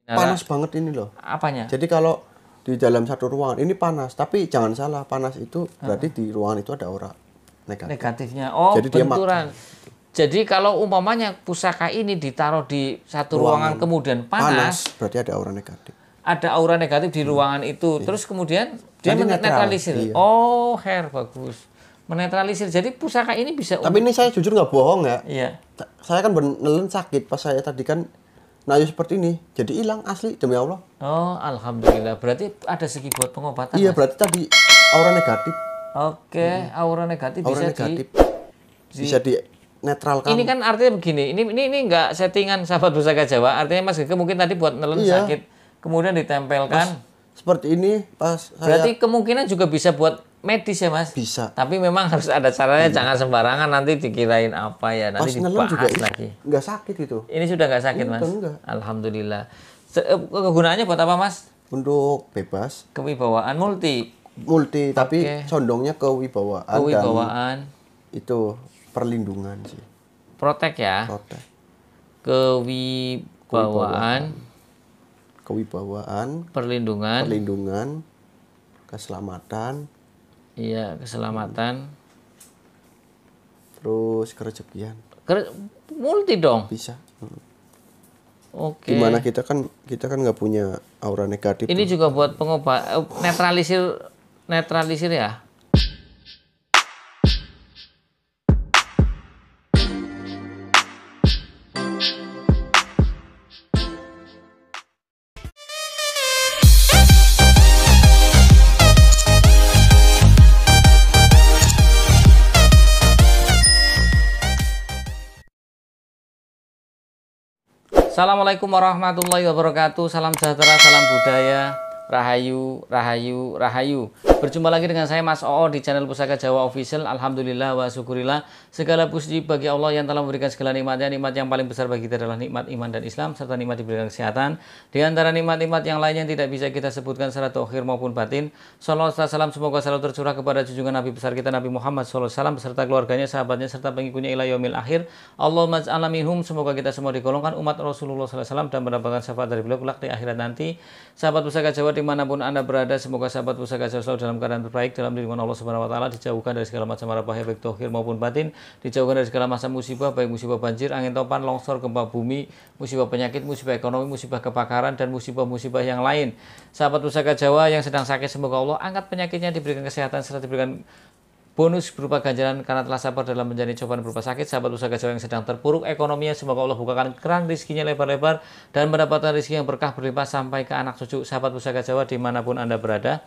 panas banget ini loh. Apanya? Jadi kalau di dalam satu ruangan ini panas, tapi jangan salah, panas itu berarti di ruangan itu ada aura negatifnya. Oh, jadi benturan. Jadi kalau umpamanya pusaka ini ditaruh di satu ruangan kemudian panas, berarti ada aura negatif. Ada aura negatif di ruangan itu. Terus kemudian dia menetralisir. Iya. Oh, bagus. Menetralisir. Jadi pusaka ini bisa. Tapi ini saya jujur nggak bohong ya. Iya. Saya kan beneran sakit pas saya tadi kan nayu seperti ini. Jadi hilang asli demi Allah. Oh, alhamdulillah. Berarti ada segi buat pengobatan. Iya, Mas? Berarti tadi aura negatif. Oke, aura negatif aura bisa negatif. Bisa di netralkan. Ini kan artinya begini. Ini nggak settingan sahabat pusaka Jawa. Artinya Mas Gege mungkin tadi buat nelen sakit, kemudian ditempelkan. Seperti ini pas berarti kemungkinan juga bisa buat medis ya Mas? Bisa. Tapi memang harus ada caranya, jangan sembarangan nanti dikirain apa ya. Nanti dibahas juga lagi. Nggak sakit itu. Ini sudah nggak sakit Mas? Enggak. Alhamdulillah. Kegunaannya buat apa Mas? Untuk bebas. Kewibawaan multi, tapi condongnya kewibawaan. Kewibawaan. Itu perlindungan sih. Protek ya? Protek. Kewibawaan, perlindungan, keselamatan. Iya, keselamatan. Terus kerezekian. Multi dong. Bisa. Oke. Dimana kita kan nggak punya aura negatif. Ini juga buat pengobat, netralisir ya. Assalamualaikum warahmatullahi wabarakatuh. Salam sejahtera, salam budaya, rahayu, rahayu, rahayu. Berjumpa lagi dengan saya Mas Oo di channel Pusaka Jawa Official. Alhamdulillah wa syukurillah. Segala puji bagi Allah yang telah memberikan segala nikmatnya. Nikmat yang paling besar bagi kita adalah nikmat iman dan Islam, serta nikmat diberikan kesehatan. Di antara nikmat-nikmat yang lainnya yang tidak bisa kita sebutkan secara dohir maupun batin. Salawat salam semoga selalu tercurah kepada junjungan Nabi besar kita Nabi Muhammad SAW beserta keluarganya, sahabatnya, serta pengikutnya ila yaumil akhir. Allahumma ja'alna minhum. Semoga kita semua digolongkan umat Rasulullah SAW dan mendapatkan syafaat dari beliau kelak di akhirat nanti. Sahabat Pusaka Jawa dimanapun Anda berada, semoga sahabat Pusaka Jawa selalu dalam keadaan terbaik, dalam lindungan Allah Subhanahu wa taala, dijauhkan dari segala macam mara bahaya baik dohir maupun batin, dijauhkan dari segala macam musibah baik musibah banjir, angin topan, longsor, gempa bumi, musibah penyakit, musibah ekonomi, musibah kebakaran dan musibah-musibah yang lain. Sahabat Pusaka Jawa yang sedang sakit, semoga Allah angkat penyakitnya, diberikan kesehatan serta diberikan bonus berupa ganjaran karena telah sabar dalam menjalani cobaan berupa sakit. Sahabat Pusaka Jawa yang sedang terpuruk ekonominya, semoga Allah bukakan keran rezekinya lebar-lebar dan mendapatkan rezeki yang berkah berlimpah sampai ke anak cucu. Sahabat Pusaka Jawa dimanapun Anda berada,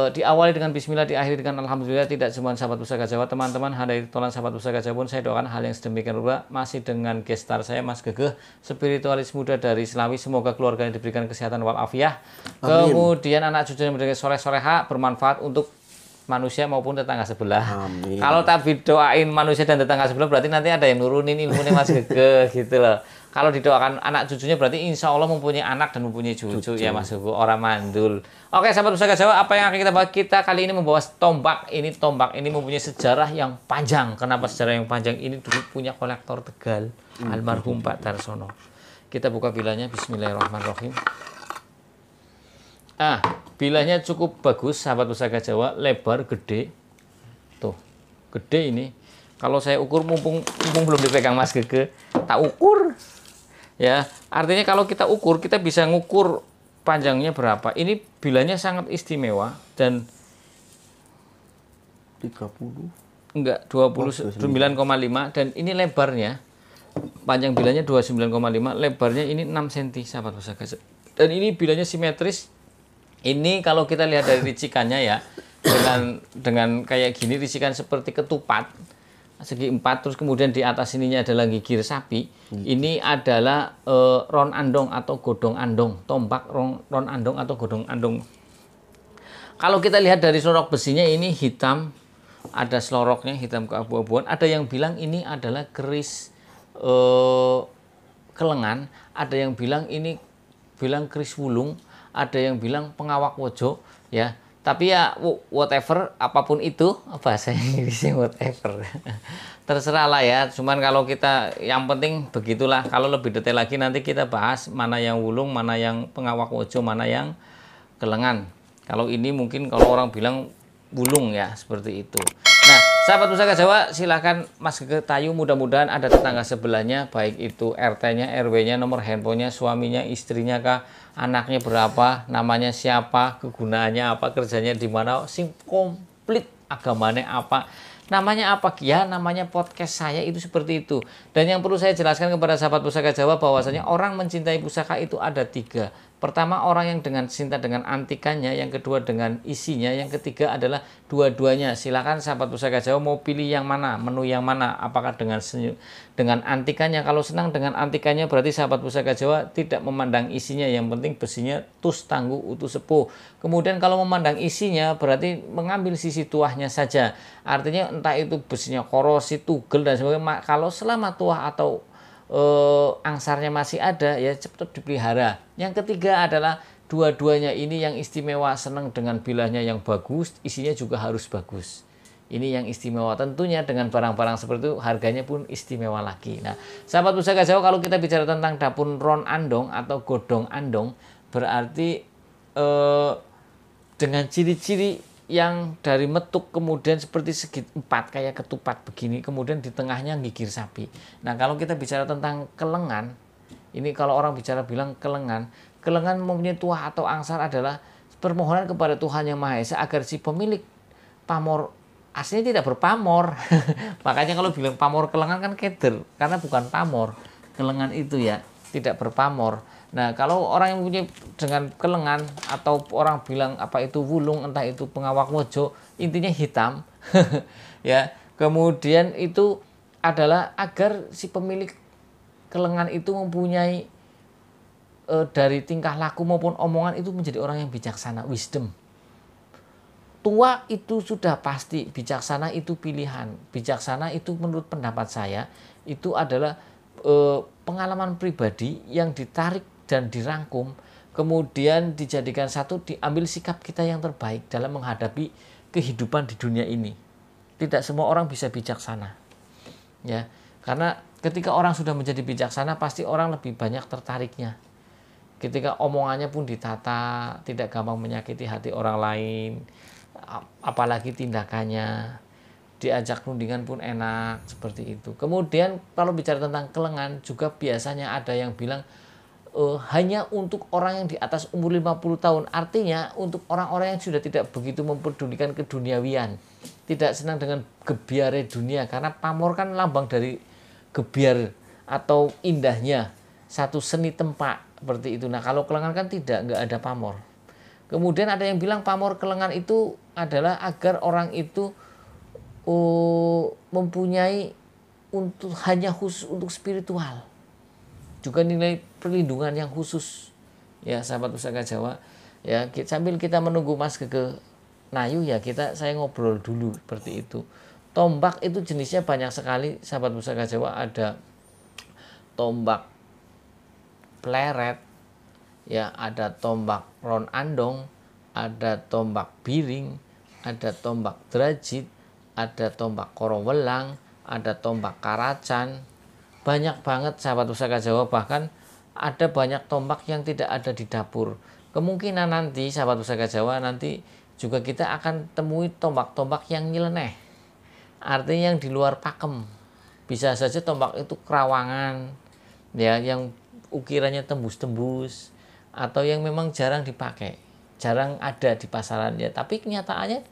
diawali dengan bismillah, diakhiri dengan alhamdulillah. Tidak cuma sahabat Pusaka Jawa, teman-teman handai tolan sahabat Pusaka Jawa pun saya doakan hal yang sedemikian rupa. Masih dengan gestar saya Mas Gegeh, spiritualis muda dari Selawi. Semoga keluarganya diberikan kesehatan walafiat, kemudian anak cucunya menjadi soleh-soleha, bermanfaat untuk manusia maupun tetangga sebelah. Amin. Kalau tak doain manusia dan tetangga sebelah, berarti nanti ada yang nurunin ilmunya Mas Gegeh gitu loh. Kalau didoakan anak cucunya, berarti insya Allah mempunyai anak dan mempunyai cucu. Ya Mas Gegeh, orang mandul. Oke sahabat Pusaka Jawa, apa yang akan kita bahas? Kita kali ini membawa tombak. Tombak ini mempunyai sejarah yang panjang. Kenapa sejarah yang panjang? Ini dulu punya kolektor Tegal, almarhum Pak Darsono. Kita buka bilahnya, bismillahirrahmanirrahim. Bilahnya cukup bagus sahabat Pusaka Jawa, lebar, gede. Tuh, gede ini. Kalau saya ukur, mumpung belum dipegang Mas Gegeh, tak ukur. Ya, artinya kalau kita ukur, kita bisa ngukur panjangnya berapa. Ini bilahnya sangat istimewa dan 29,5 dan ini lebarnya, panjang bilahnya 29,5, lebarnya ini 6 cm sahabat Pusaka Jawa. Dan ini bilahnya simetris. Ini kalau kita lihat dari ricikannya ya, dengan kayak gini, ricikan seperti ketupat segi 4, terus kemudian di atas ininya adalah gigir sapi. Ini adalah ron andong atau godong andong, tombak ron andong atau godong andong. Kalau kita lihat dari selorok besinya ini hitam, ada seloroknya hitam keabu-abuan. Ada yang bilang ini adalah keris kelengan, ada yang bilang ini keris wulung, ada yang bilang pengawak wojo ya. Tapi ya whatever, apapun itu, bahasa Inggrisnya whatever. Terserah lah ya, cuman kalau kita, yang penting begitulah. Kalau lebih detail lagi nanti kita bahas mana yang wulung, mana yang pengawak wojo, mana yang kelengan. Kalau ini mungkin kalau orang bilang wulung ya, seperti itu. Nah, sahabat Pusaka Jawa, silahkan Mas Gege Tayu, mudah-mudahan ada tetangga sebelahnya, baik itu RT-nya, RW-nya, nomor handphonenya, suaminya, istrinya kah, anaknya berapa, namanya siapa, kegunaannya apa, kerjanya di mana, sing komplit, agamanya apa, namanya apa ya, namanya podcast saya itu seperti itu. Dan yang perlu saya jelaskan kepada sahabat Pusaka Jawa bahwasanya orang mencintai pusaka itu ada 3. Pertama, orang yang dengan cinta dengan antikannya, yang kedua dengan isinya, yang ketiga adalah dua-duanya. Silakan sahabat Pusaka Jawa mau pilih yang mana, menu yang mana, apakah dengan dengan antikannya. Kalau senang dengan antikannya berarti sahabat Pusaka Jawa tidak memandang isinya, yang penting besinya tus tangguh utuh sepuh. Kemudian kalau memandang isinya berarti mengambil sisi tuahnya saja. Artinya entah itu besinya korosi, tugel dan sebagainya. Kalau selama tuah atau angsarnya masih ada, ya cepat dipelihara. Yang ketiga adalah dua-duanya ini yang istimewa, senang dengan bilahnya yang bagus, isinya juga harus bagus. Ini yang istimewa. Tentunya dengan barang-barang seperti itu harganya pun istimewa lagi. Nah, sahabat Pusaka Jawa, kalau kita bicara tentang dapur ron andong atau godong andong, berarti dengan ciri-ciri yang dari metuk kemudian seperti segi 4 kayak ketupat begini, kemudian di tengahnya gigir sapi. Nah, kalau kita bicara tentang kelengan, ini kalau orang bicara bilang kelengan mempunyai tuah atau angsar adalah permohonan kepada Tuhan Yang Maha Esa agar si pemilik pamor aslinya tidak berpamor. Makanya kalau bilang pamor kelengan kan keder, karena bukan pamor. Kelengan itu ya tidak berpamor. Nah, kalau orang yang punya dengan kelengan atau orang bilang apa itu wulung, entah itu pengawak wojo, intinya hitam. Ya, kemudian itu adalah agar si pemilik kelengan itu mempunyai dari tingkah laku maupun omongan itu menjadi orang yang bijaksana, wisdom. Tua itu sudah pasti, bijaksana itu pilihan. Bijaksana itu menurut pendapat saya itu adalah pengalaman pribadi yang ditarik dan dirangkum, kemudian dijadikan satu, diambil sikap kita yang terbaik dalam menghadapi kehidupan di dunia ini. Tidak semua orang bisa bijaksana, ya, karena ketika orang sudah menjadi bijaksana pasti orang lebih banyak tertariknya. Ketika omongannya pun ditata, tidak gampang menyakiti hati orang lain, apalagi tindakannya, diajak rundingan pun enak, seperti itu. Kemudian kalau bicara tentang kelengan juga biasanya ada yang bilang hanya untuk orang yang di atas umur 50 tahun. Artinya untuk orang-orang yang sudah tidak begitu memperdulikan keduniawian, tidak senang dengan gebiare dunia, karena pamor kan lambang dari gebiar atau indahnya satu seni tempat seperti itu. Nah, kalau kelengan kan tidak, nggak ada pamor. Kemudian ada yang bilang pamor kelengan itu adalah agar orang itu mempunyai hanya khusus untuk spiritual, juga nilai perlindungan yang khusus, ya sahabat Pusaka Jawa. Ya, sambil kita menunggu Mas Gege Nayu ya, saya ngobrol dulu seperti itu. Tombak itu jenisnya banyak sekali sahabat Pusaka Jawa. Ada tombak pleret, ya, ada tombak ron andong, ada tombak biring, ada tombak derajit, ada tombak korowelang, ada tombak karacan. Banyak banget sahabat Pusaka Jawa, bahkan ada banyak tombak yang tidak ada di dapur. Kemungkinan nanti sahabat Pusaka Jawa nanti juga kita akan temui tombak-tombak yang nyeleneh, artinya yang di luar pakem. Bisa saja tombak itu kerawangan, ya, yang ukirannya tembus-tembus, atau yang memang jarang dipakai, jarang ada di pasaran ya. Tapi kenyataannya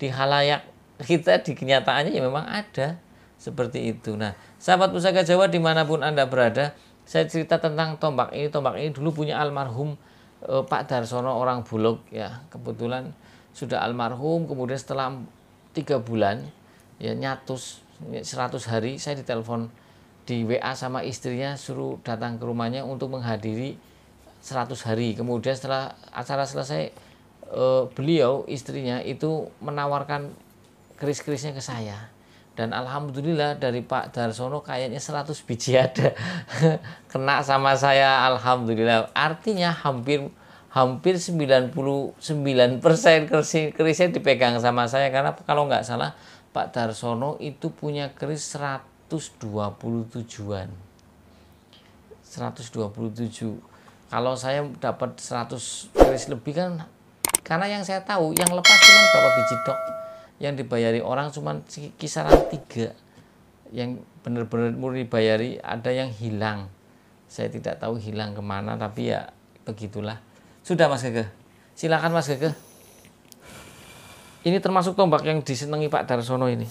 di halayak kita, di kenyataannya ya memang ada. Seperti itu. Nah, sahabat Pusaka Jawa dimanapun Anda berada, saya cerita tentang tombak ini. Tombak ini dulu punya almarhum Pak Darsono orang Bulog, ya. Kebetulan sudah almarhum, kemudian setelah 3 bulan ya nyatus 100 hari, saya ditelepon di WA sama istrinya suruh datang ke rumahnya untuk menghadiri 100 hari. Kemudian setelah acara selesai, beliau istrinya itu menawarkan keris-kerisnya ke saya. Dan alhamdulillah dari Pak Darsono kayaknya 100 biji ada kena sama saya, alhamdulillah. Artinya hampir hampir 99% kerisnya dipegang sama saya, karena kalau nggak salah Pak Darsono itu punya keris 127-an. 127. Kalau saya dapat 100 keris lebih kan, karena yang saya tahu yang lepas cuma berapa biji dok, yang dibayari orang cuma kisaran 3, yang benar-benar murni dibayari, ada yang hilang. Saya tidak tahu hilang kemana, tapi ya begitulah. Sudah Mas Gege, silakan Mas Gege. Ini termasuk tombak yang disenangi Pak Darsono ini,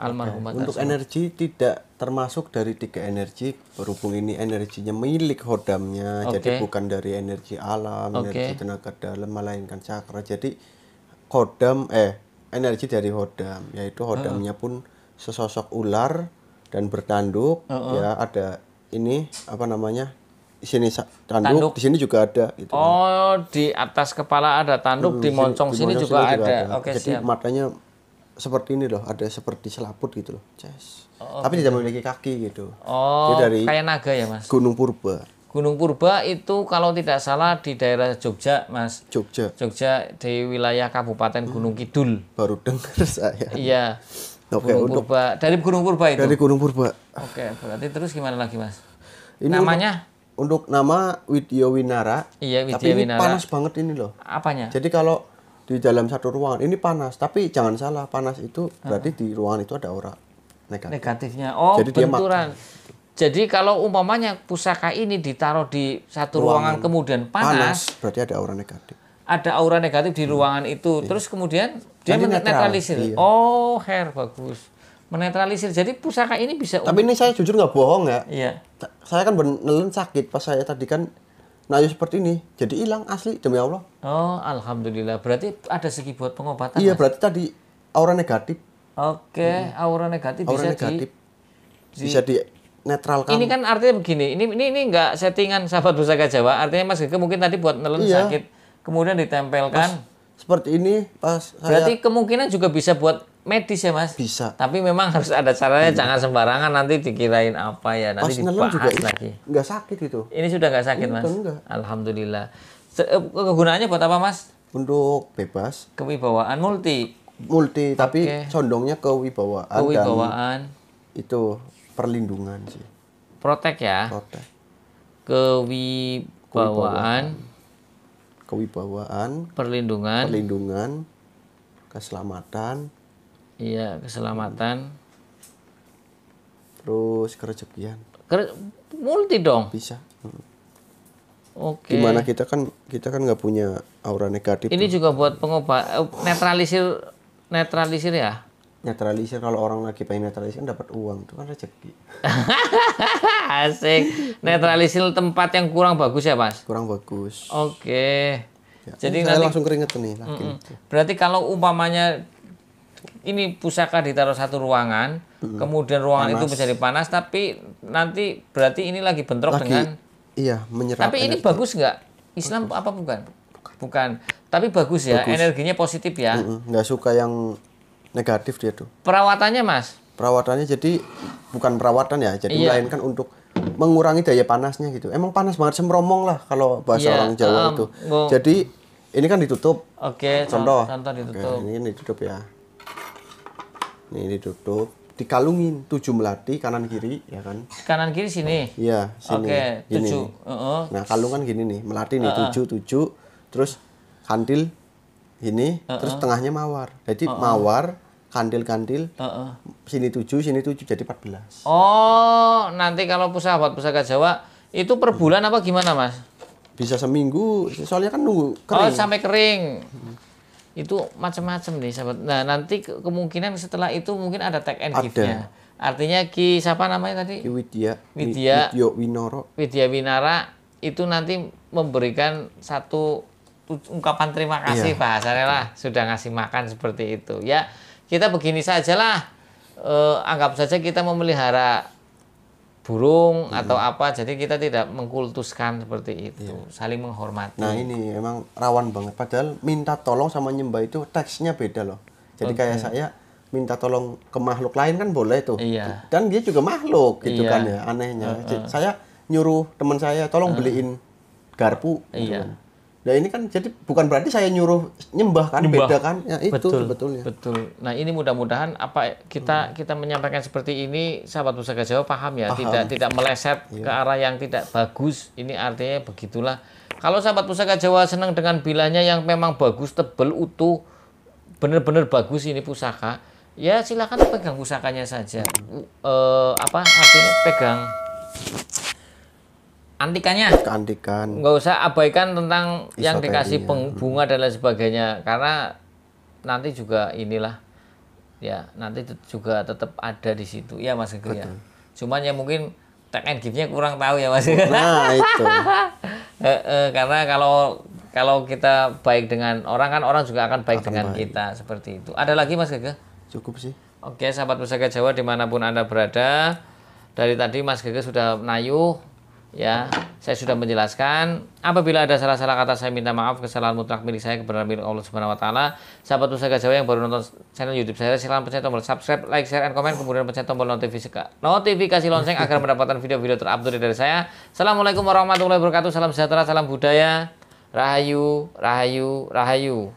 almarhum Pak Untuk Darsono. energi tidak termasuk dari 3 energi, berhubung ini energinya milik hodamnya, jadi bukan dari energi alam, energi tenaga dalam, melainkan cakra. Jadi energi dari hodam, yaitu hodamnya pun sesosok ular dan bertanduk, ya ada ini apa namanya? Di sini tanduk, di sini juga ada gitu. Oh, di atas kepala ada tanduk, di moncong sini juga ada. Oke, jadi siap. matanya seperti ini loh, ada seperti selaput gitu loh. Tapi tidak memiliki kaki gitu. Oh, dia dari kayak naga ya Mas? Gunung Purba. Gunung Purba itu kalau tidak salah di daerah Jogja Mas. Jogja di wilayah Kabupaten Gunung Kidul. Baru dengar saya. Iya. Oke, Gunung Purba. Dari Gunung Purba itu? Dari Gunung Purba. Oke, berarti terus gimana lagi Mas? Ini namanya? Untuk nama Widya Winara. Iya, Widya Tapi ini Winara. panas banget ini loh. Apanya? Jadi kalau di dalam satu ruangan ini panas, tapi jangan salah, panas itu berarti di ruangan itu ada aura negatifnya. Oh, jadi benturan. Jadi kalau umpamanya pusaka ini ditaruh di satu ruangan kemudian panas, berarti ada aura negatif. Ada aura negatif di ruangan itu. Terus kemudian dia menetralisir. Iya. Oh, bagus. Menetralisir. Jadi pusaka ini bisa. Tapi ini saya jujur nggak bohong ya. Iya. Saya kan beneran sakit pas saya tadi kan nayu seperti ini. Jadi hilang asli demi Allah. Oh, alhamdulillah. Berarti ada segi buat pengobatan. Iya, Mas? berarti tadi aura negatif. Oke, aura negatif Aura negatif bisa di netralkan. Ini kan artinya begini. Ini enggak settingan sahabat pusaka Jawa. Artinya Mas Gege mungkin tadi buat nelen sakit, kemudian ditempelkan. Seperti ini pas Berarti kemungkinan juga bisa buat medis ya Mas? Bisa. Tapi memang harus ada caranya, jangan sembarangan nanti dikirain apa ya, nanti nelen juga dibahas lagi. nggak sakit itu. Ini sudah nggak sakit Mas? Enggak. Alhamdulillah. Kegunaannya buat apa Mas? Untuk bebas. Kewibawaan multi, Tapi condongnya kewibawaan. kewibawaan, Dan itu perlindungan sih. protek ya. Protek. Kewibawaan, perlindungan, keselamatan, iya, keselamatan, terus kerezekian. multi dong. Bisa. Oke. Gimana kita kan nggak punya aura negatif. Ini juga buat pengobat, netralisir ya. Netralisir, kalau orang lagi pengen netralisir kan dapat uang, itu kan rezeki. Asik. Netralisir tempat yang kurang bagus ya Mas. Kurang bagus. Oke. Ya, Jadi saya nanti langsung keringet nih lagi. berarti kalau umpamanya ini pusaka ditaruh satu ruangan, kemudian ruangan itu menjadi panas, tapi nanti berarti ini lagi bentrok dengan. Iya, menyerap. Tapi ini bagus nggak? Islam apa bukan? Bukan. Tapi bagus ya, energinya positif ya. Nggak suka yang negatif dia tuh. Perawatannya Mas? Perawatannya jadi bukan perawatan ya, jadi melainkan untuk mengurangi daya panasnya gitu. Emang panas banget, semromong lah kalau bahasa orang Jawa itu. Jadi ini kan ditutup. Oke, contoh ditutup. Oke, ini ditutup ya. Ini ditutup, dikalungin 7 melati kanan kiri ya kan. Kanan kiri sini. Iya, sini. Oke, 7. Nah, kalung kan gini nih, melati nih 7, terus kantil gini, terus tengahnya mawar. Jadi mawar, kantil, sini 7, jadi 14. Oh, nanti kalau pusaka Jawa itu per bulan apa gimana Mas? Bisa seminggu, soalnya kan nunggu kering. Oh, sampai kering. Itu macam-macam nih sahabat. Nah, nanti kemungkinan setelah itu mungkin ada take and give-nya. Artinya Ki siapa namanya tadi? Ki Widya Winara itu nanti memberikan satu ungkapan terima kasih bahasanya lah, sudah ngasih makan seperti itu. Ya, kita begini sajalah. Anggap saja kita memelihara burung atau apa, jadi kita tidak mengkultuskan seperti itu, saling menghormati. Nah, ini emang rawan banget, padahal minta tolong sama nyembah itu teksnya beda loh. Jadi kayak saya minta tolong ke makhluk lain kan boleh tuh, dan dia juga makhluk gitu kan ya, anehnya. Saya nyuruh teman saya tolong beliin garpu gitu kan. Nah ini kan jadi bukan berarti saya nyuruh nyembah kan, beda kan? Ya itu sebetulnya. Betul. Nah ini mudah-mudahan apa kita menyampaikan seperti ini, sahabat Pusaka Jawa paham ya, tidak meleset ke arah yang tidak bagus. Ini artinya begitulah. Kalau sahabat Pusaka Jawa senang dengan bilanya yang memang bagus, tebel, utuh, benar-benar bagus ini pusaka, ya silakan pegang pusakanya saja. Apa artinya pegang antikannya, keantikan. nggak usah abaikan tentang yang dikasih Esoterinya. bunga dan lain sebagainya, karena nanti juga inilah ya, nanti juga tetap ada di situ ya Mas Gege ya. Cuman ya mungkin take and give-nya kurang tahu ya Mas. Nah itu. Karena kalau kita baik dengan orang kan orang juga akan baik dengan kita, seperti itu. Ada lagi Mas Gege? Cukup sih. Oke, sahabat Pusaka Jawa dimanapun Anda berada, dari tadi Mas Gege sudah nayuh, ya, saya sudah menjelaskan. Apabila ada salah-salah kata saya minta maaf, kesalahan mutlak milik saya, kebenaran milik Allah Subhanahu Wa Taala. Sahabat Pusaka Jawa yang baru nonton channel YouTube saya, silahkan pencet tombol subscribe, like, share, and comment, kemudian pencet tombol notifikasi lonceng agar mendapatkan video-video terupdate dari saya. Assalamualaikum warahmatullahi wabarakatuh. Salam sejahtera, salam budaya, rahayu, rahayu, rahayu.